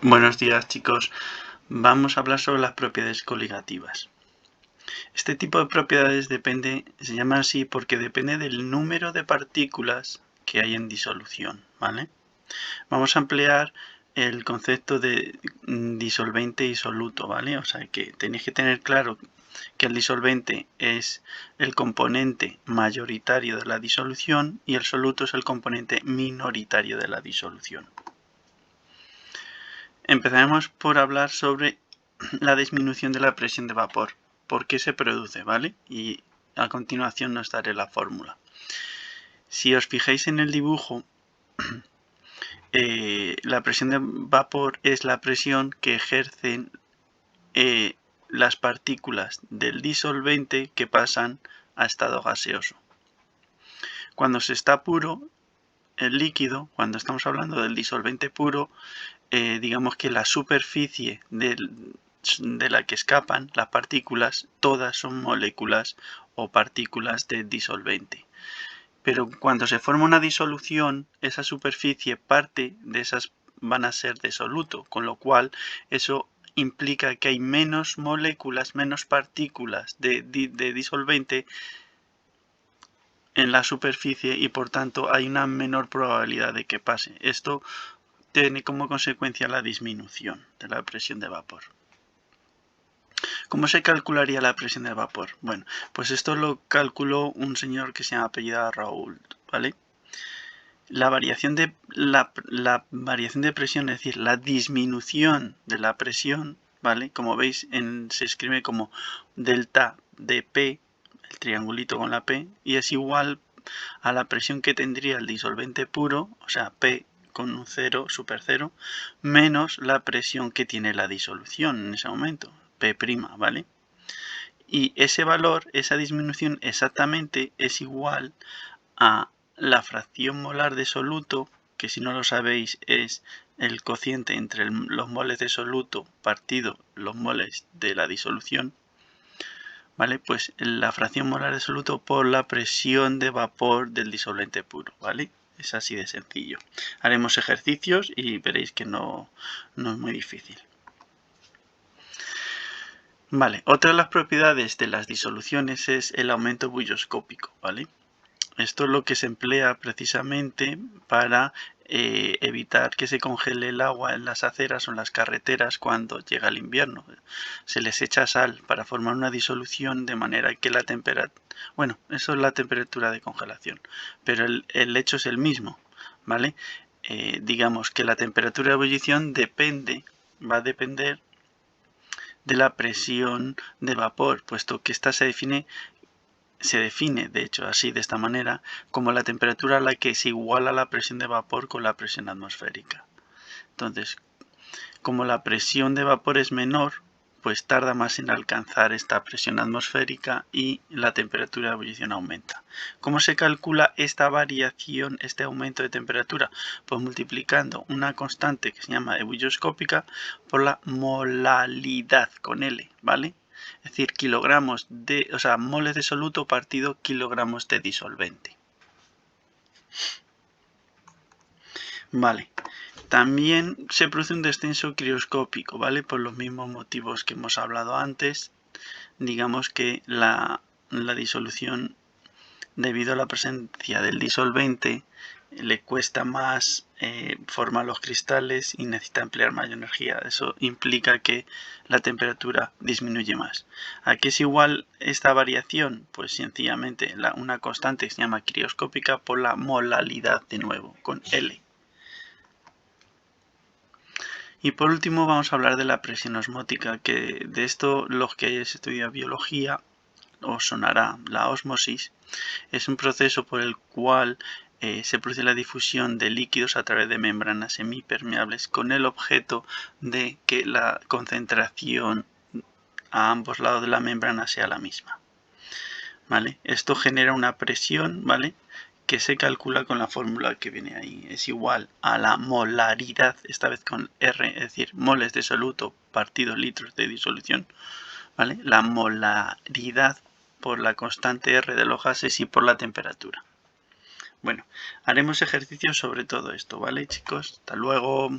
Buenos días, chicos. Vamos a hablar sobre las propiedades coligativas. Este tipo de propiedades se llama así porque depende del número de partículas que hay en disolución, ¿vale? Vamos a emplear el concepto de disolvente y soluto, ¿vale? O sea que tenéis que tener claro que el disolvente es el componente mayoritario de la disolución y el soluto es el componente minoritario de la disolución. Empezaremos por hablar sobre la disminución de la presión de vapor. ¿Por qué se produce? ¿Vale? Y a continuación os daré la fórmula. Si os fijáis en el dibujo, la presión de vapor es la presión que ejercen las partículas del disolvente que pasan a estado gaseoso. Cuando se está puro, el líquido, cuando estamos hablando del disolvente puro, digamos que la superficie de la que escapan las partículas, todas son moléculas o partículas de disolvente. Pero cuando se forma una disolución, esa superficie, parte de esas van a ser de soluto, con lo cual eso implica que hay menos moléculas, menos partículas de disolvente en la superficie y por tanto hay una menor probabilidad de que pase. Esto tiene como consecuencia la disminución de la presión de vapor. ¿Cómo se calcularía la presión de vapor? Bueno, pues esto lo calculó un señor que se llama apellidado Raoult, ¿vale? La variación de presión, es decir, la disminución de la presión, ¿vale? Como veis, se escribe como delta de P, el triangulito con la P, y es igual a la presión que tendría el disolvente puro, o sea, P con un 0, super 0, menos la presión que tiene la disolución en ese momento, P', ¿vale? Y ese valor, esa disminución exactamente es igual a la fracción molar de soluto, que si no lo sabéis es el cociente entre los moles de soluto partido los moles de la disolución, ¿vale? Pues la fracción molar de soluto por la presión de vapor del disolvente puro, ¿vale? Es así de sencillo. Haremos ejercicios y veréis que no es muy difícil. Vale, otra de las propiedades de las disoluciones es el aumento bulloscópico, ¿vale? Esto es lo que se emplea precisamente para evitar que se congele el agua en las aceras o en las carreteras cuando llega el invierno. Se les echa sal para formar una disolución de manera que la temperatura... Bueno, eso es la temperatura de congelación, pero el hecho es el mismo, ¿vale? Digamos que la temperatura de ebullición va a depender de la presión de vapor, puesto que esta se define, de hecho, así, de esta manera, como la temperatura a la que se iguala la presión de vapor con la presión atmosférica. Entonces, como la presión de vapor es menor, pues tarda más en alcanzar esta presión atmosférica y la temperatura de ebullición aumenta. ¿Cómo se calcula esta variación, este aumento de temperatura? Pues multiplicando una constante que se llama ebulloscópica por la molalidad con L, ¿vale? Es decir, moles de soluto partido kilogramos de disolvente. Vale. También se produce un descenso crioscópico, ¿vale? Por los mismos motivos que hemos hablado antes. Digamos que la disolución, debido a la presencia del disolvente, le cuesta más formar los cristales y necesita emplear mayor energía. Eso implica que la temperatura disminuye más. ¿A qué es igual esta variación? Pues sencillamente una constante que se llama crioscópica por la molalidad, de nuevo, con L. Y por último vamos a hablar de la presión osmótica, que de esto los que hayáis estudiado biología os sonará. La ósmosis es un proceso por el cual se produce la difusión de líquidos a través de membranas semipermeables con el objeto de que la concentración a ambos lados de la membrana sea la misma, ¿vale? Esto genera una presión, ¿vale?, que se calcula con la fórmula que viene ahí. Es igual a la molaridad, esta vez con R, es decir, moles de soluto partido litros de disolución, ¿vale? La molaridad por la constante R de los gases y por la temperatura. Bueno, haremos ejercicios sobre todo esto, ¿vale, chicos? Hasta luego.